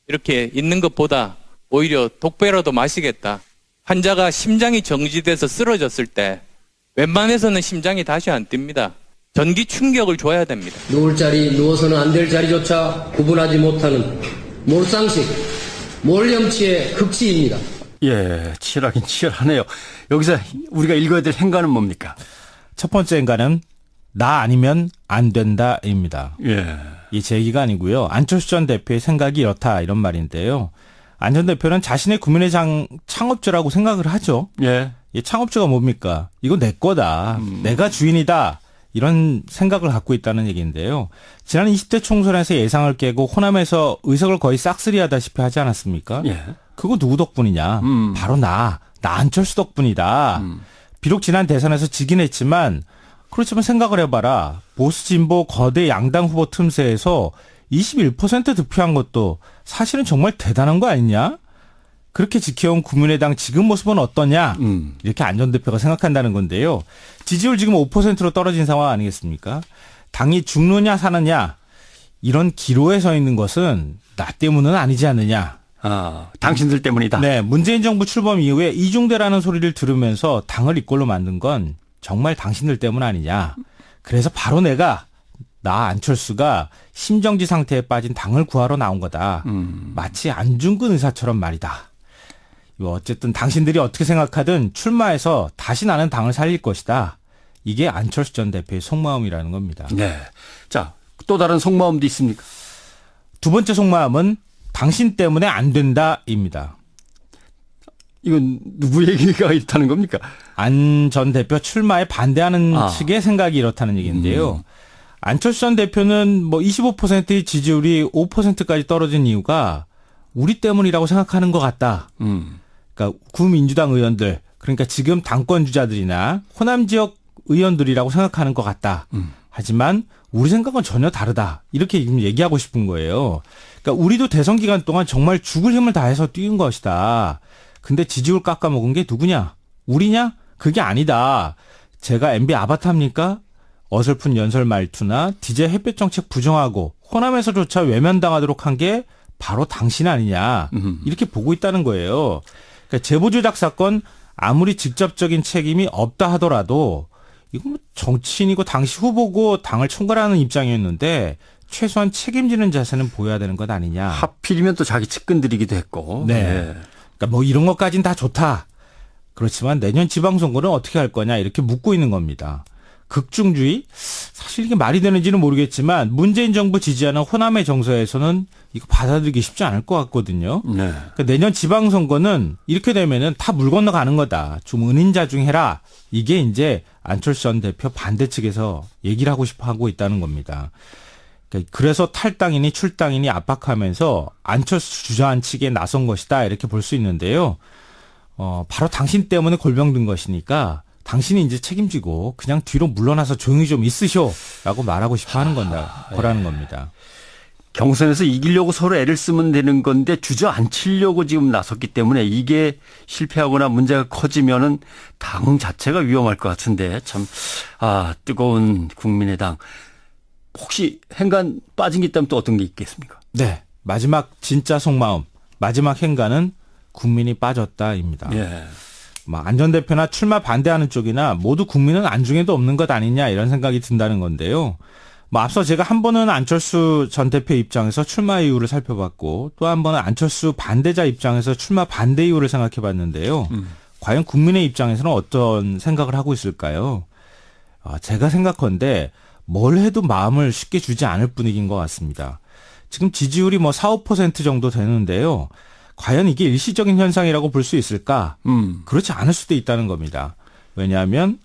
이렇게 있는 것보다 오히려 독배라도 마시겠다. 환자가 심장이 정지돼서 쓰러졌을 때 웬만해서는 심장이 다시 안 뜁니다. 전기 충격을 줘야 됩니다. 누울 자리, 누워서는 안 될 자리조차 구분하지 못하는 몰상식, 몰염치의 극치입니다. 예, 치열하긴 치열하네요. 여기서 우리가 읽어야 될 행간은 뭡니까? 첫 번째 행간은 나 아니면 안 된다입니다. 예. 이 제 얘기가 아니고요. 안철수 전 대표의 생각이 이렇다 이런 말인데요. 안 전 대표는 자신의 국민의당 창업주라고 생각을 하죠. 예. 이 창업주가 뭡니까? 이거 내 거다. 내가 주인이다. 이런 생각을 갖고 있다는 얘기인데요. 지난 20대 총선에서 예상을 깨고 호남에서 의석을 거의 싹쓸이하다시피 하지 않았습니까? 예. 그거 누구 덕분이냐? 바로 나 안철수 덕분이다. 비록 지난 대선에서 지긴 했지만 그렇지만 생각을 해봐라. 보수 진보 거대 양당 후보 틈새에서 21% 득표한 것도 사실은 정말 대단한 거 아니냐? 그렇게 지켜온 국민의당 지금 모습은 어떠냐? 이렇게 안 전 대표가 생각한다는 건데요. 지지율 지금 5%로 떨어진 상황 아니겠습니까? 당이 죽느냐 사느냐 이런 기로에 서 있는 것은 나 때문은 아니지 않느냐. 아, 당신들 때문이다. 네, 문재인 정부 출범 이후에 이중대라는 소리를 들으면서 당을 이꼴로 만든 건 정말 당신들 때문 아니냐. 그래서 바로 나 안철수가 심정지 상태에 빠진 당을 구하러 나온 거다. 마치 안중근 의사처럼 말이다. 어쨌든 당신들이 어떻게 생각하든 출마해서 다시 나는 당을 살릴 것이다. 이게 안철수 전 대표의 속마음이라는 겁니다. 네. 자, 또 다른 속마음도 있습니까? 두 번째 속마음은 당신 때문에 안 된다입니다. 이건 누구 얘기가 있다는 겁니까? 안 전 대표 출마에 반대하는 측의 생각이 이렇다는 얘기인데요. 안철수 전 대표는 25%의 지지율이 5%까지 떨어진 이유가 우리 때문이라고 생각하는 것 같다. 그러니까 구민주당 의원들, 그러니까 지금 당권 주자들이나 호남 지역 의원들이라고 생각하는 것 같다. 하지만 우리 생각은 전혀 다르다. 이렇게 지금 얘기하고 싶은 거예요. 그러니까 우리도 대선 기간 동안 정말 죽을 힘을 다해서 뛰은 것이다. 근데 지지율 깎아먹은 게 누구냐? 우리냐? 그게 아니다. 제가 MB 아바타입니까? 어설픈 연설 말투나 DJ 햇볕 정책 부정하고 호남에서조차 외면당하도록 한 게 바로 당신 아니냐. 이렇게 보고 있다는 거예요. 그러니까 제보 조작 사건 아무리 직접적인 책임이 없다 하더라도 이건 정치인이고 당시 후보고 당을 총괄하는 입장이었는데 최소한 책임지는 자세는 보여야 되는 것 아니냐. 하필이면 또 자기 측근들이기도 했고. 네. 그러니까 이런 것까지는 다 좋다. 그렇지만 내년 지방선거는 어떻게 할 거냐 이렇게 묻고 있는 겁니다. 극중주의? 사실 이게 말이 되는지는 모르겠지만 문재인 정부 지지하는 호남의 정서에서는 이거 받아들이기 쉽지 않을 것 같거든요. 네. 그러니까 내년 지방선거는 이렇게 되면은 다 물 건너가는 거다. 좀 은인자중해라. 이게 이제 안철수 전 대표 반대 측에서 얘기를 하고 있다는 겁니다. 그러니까 그래서 탈당이니 출당이니 압박하면서 안철수 주저한 측에 나선 것이다. 이렇게 볼 수 있는데요. 바로 당신 때문에 골병든 것이니까 당신이 이제 책임지고 그냥 뒤로 물러나서 조용히 좀 있으쇼라고 말하고 싶어 하는 거라는 겁니다. 경선에서 이기려고 서로 애를 쓰면 되는 건데 주저앉히려고 지금 나섰기 때문에 이게 실패하거나 문제가 커지면은 당 자체가 위험할 것 같은데 참, 뜨거운 국민의당. 혹시 행간 빠진 게 있다면 또 어떤 게 있겠습니까? 네. 마지막 진짜 속마음. 마지막 행간은 국민이 빠졌다입니다. 예. 안 전 대표나 출마 반대하는 쪽이나 모두 국민은 안중에도 없는 것 아니냐 이런 생각이 든다는 건데요. 앞서 제가 한 번은 안철수 전 대표 입장에서 출마 이유를 살펴봤고 또 한 번은 안철수 반대자 입장에서 출마 반대 이유를 생각해 봤는데요. 과연 국민의 입장에서는 어떤 생각을 하고 있을까요? 제가 생각컨대 뭘 해도 마음을 쉽게 주지 않을 분위기인 것 같습니다. 지금 지지율이 4, 5% 정도 되는데요. 과연 이게 일시적인 현상이라고 볼 수 있을까? 그렇지 않을 수도 있다는 겁니다. 왜냐하면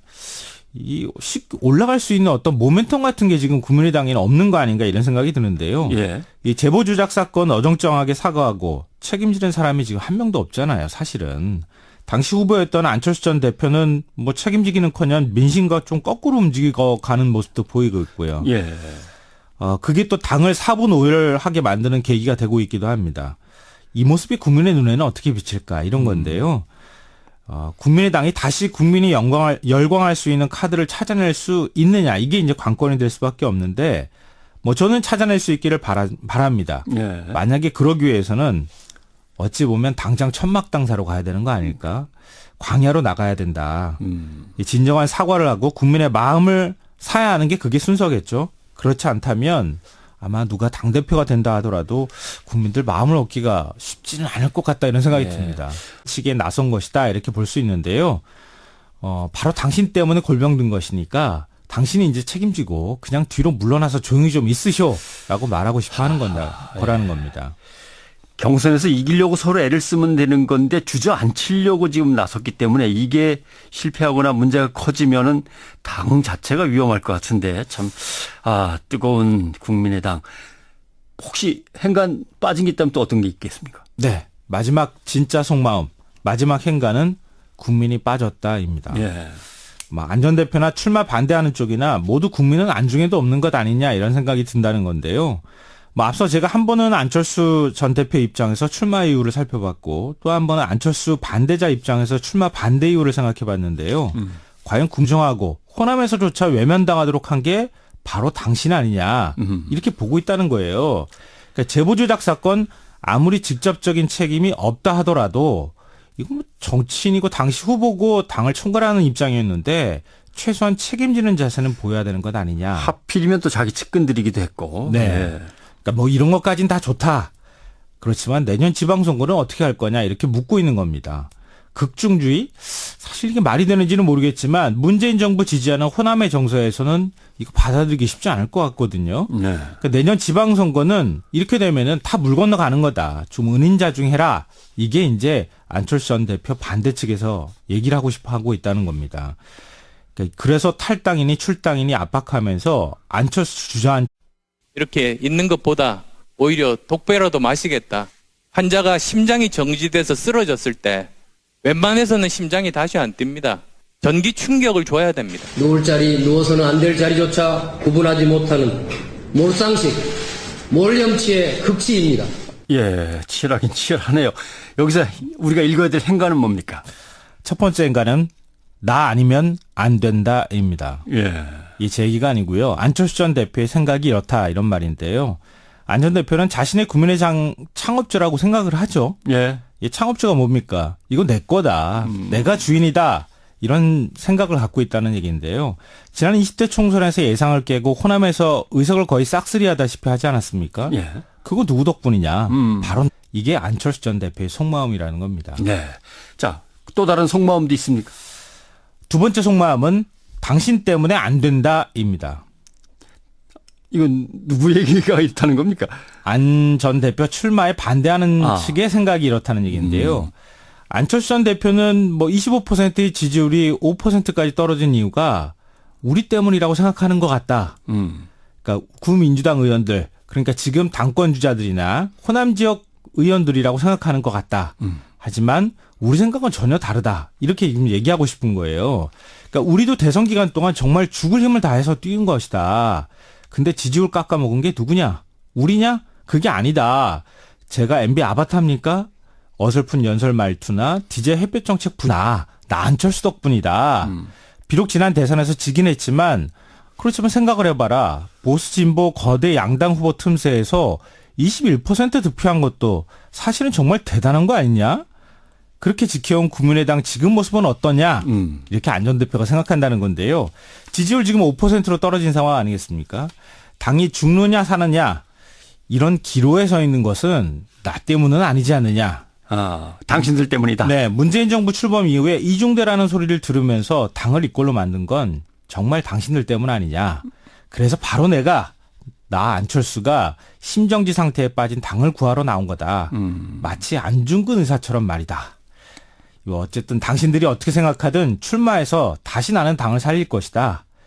올라갈 수 있는 어떤 모멘텀 같은 게 지금 국민의당에는 없는 거 아닌가 이런 생각이 드는데요. 예. 이 제보 조작 사건 어정쩡하게 사과하고 책임지는 사람이 지금 한 명도 없잖아요. 사실은. 당시 후보였던 안철수 전 대표는 책임지기는커녕 민심과 좀 거꾸로 움직이고 가는 모습도 보이고 있고요. 예. 그게 또 당을 사분오열하게 만드는 계기가 되고 있기도 합니다. 이 모습이 국민의 눈에는 어떻게 비칠까 이런 건데요. 국민의당이 다시 국민이 열광할 수 있는 카드를 찾아낼 수 있느냐 이게 이제 관건이 될 수밖에 없는데 뭐 저는 찾아낼 수 있기를 바랍니다. 예. 만약에 그러기 위해서는 어찌 보면 당장 천막당사로 가야 되는 거 아닐까? 광야로 나가야 된다. 이 진정한 사과를 하고 국민의 마음을 사야 하는 게 그게 순서겠죠. 그렇지 않다면 아마 누가 당대표가 된다 하더라도 국민들 마음을 얻기가 쉽지는 않을 것 같다 이런 생각이 듭니다. 치기에 나선 것이다 이렇게 볼 수 있는데요. 바로 당신 때문에 골병든 것이니까 당신이 이제 책임지고 그냥 뒤로 물러나서 조용히 좀 있으쇼라고 말하고 싶어 하는 거라는 겁니다. 경선에서 이기려고 서로 애를 쓰면 되는 건데 주저앉히려고 지금 나섰기 때문에 이게 실패하거나 문제가 커지면은 당 자체가 위험할 것 같은데 참, 뜨거운 국민의당. 혹시 행간 빠진 게 있다면 또 어떤 게 있겠습니까? 네. 마지막 진짜 속마음. 마지막 행간은 국민이 빠졌다입니다. 예. 안 전 대표나 출마 반대하는 쪽이나 모두 국민은 안중에도 없는 것 아니냐 이런 생각이 든다는 건데요. 앞서 제가 한 번은 안철수 전 대표 입장에서 출마 이유를 살펴봤고 또 한 번은 안철수 반대자 입장에서 출마 반대 이유를 생각해 봤는데요. 과연 궁정하고 호남에서조차 외면당하도록 한 게 바로 당신 아니냐 이렇게 보고 있다는 거예요. 그러니까 제보 조작 사건 아무리 직접적인 책임이 없다 하더라도 이거 정치인이고 당시 후보고 당을 총괄하는 입장이었는데 최소한 책임지는 자세는 보여야 되는 것 아니냐. 하필이면 또 자기 측근들이기도 했고. 네. 그러니까 이런 것까지는 다 좋다. 그렇지만 내년 지방선거는 어떻게 할 거냐 이렇게 묻고 있는 겁니다. 극중주의? 사실 이게 말이 되는지는 모르겠지만 문재인 정부 지지하는 호남의 정서에서는 이거 받아들이기 쉽지 않을 것 같거든요. 네. 그러니까 내년 지방선거는 이렇게 되면은 다 물 건너가는 거다. 좀 은인자중해라. 이게 이제 안철수 전 대표 반대 측에서 얘기를 하고 싶어 하고 있다는 겁니다. 그래서 탈당이니 출당이니 압박하면서 안철수 주저앉 이렇게 있는 것보다 오히려 독배라도 마시겠다. 환자가 심장이 정지돼서 쓰러졌을 때 웬만해서는 심장이 다시 안 뜁니다. 전기 충격을 줘야 됩니다. 누울 자리, 누워서는 안 될 자리조차 구분하지 못하는 몰상식, 몰염치의 극치입니다. 예, 치열하긴 치열하네요. 여기서 우리가 읽어야 될 행간은 뭡니까? 첫 번째 행간은 나 아니면 안 된다입니다. 예. 이 제 얘기가 아니고요. 안철수 전 대표의 생각이 이렇다 이런 말인데요. 안 전 대표는 자신의 국민의당 창업주라고 생각을 하죠. 예. 이 창업주가 뭡니까? 이거 내 거다. 내가 주인이다. 이런 생각을 갖고 있다는 얘기인데요. 지난 20대 총선에서 예상을 깨고 호남에서 의석을 거의 싹쓸이하다시피 하지 않았습니까? 예. 그거 누구 덕분이냐? 바로 이게 안철수 전 대표의 속마음이라는 겁니다. 네. 자, 또 다른 속마음도 있습니까? 두 번째 속마음은 당신 때문에 안 된다입니다. 이건 누구 얘기가 있다는 겁니까? 안 전 대표 출마에 반대하는 측의 생각이 이렇다는 얘기인데요. 안철수 전 대표는 25%의 지지율이 5%까지 떨어진 이유가 우리 때문이라고 생각하는 것 같다. 그러니까 구민주당 의원들, 그러니까 지금 당권 주자들이나 호남 지역 의원들이라고 생각하는 것 같다. 하지만 우리 생각은 전혀 다르다. 이렇게 지금 얘기하고 싶은 거예요. 그러니까 우리도 대선 기간 동안 정말 죽을 힘을 다해서 뛰은 것이다. 근데 지지율 깎아먹은 게 누구냐? 우리냐? 그게 아니다. 제가 MB 아바타입니까? 어설픈 연설 말투나 DJ 햇볕 정책 나 안철수 덕분이다. 비록 지난 대선에서 지긴 했지만 그렇지만 생각을 해봐라. 보수 진보 거대 양당 후보 틈새에서 21% 득표한 것도 사실은 정말 대단한 거 아니냐? 그렇게 지켜온 국민의당 지금 모습은 어떠냐? 이렇게 안 전 대표가 생각한다는 건데요. 지지율 지금 5%로 떨어진 상황 아니겠습니까? 당이 죽느냐 사느냐 이런 기로에 서 있는 것은 나 때문은 아니지 않느냐. 당신들 때문이다. 네, 문재인 정부 출범 이후에 이중대라는 소리를 들으면서 당을 이꼴로 만든 건 정말 당신들 때문 아니냐. 그래서 바로 나 안철수가 심정지 상태에 빠진 당을 구하러 나온 거다. 마치 안중근 의사처럼 말이다. 어쨌든 당신들이 어떻게 생각하든 출마해서 다시 나는 당을 살릴 것이다.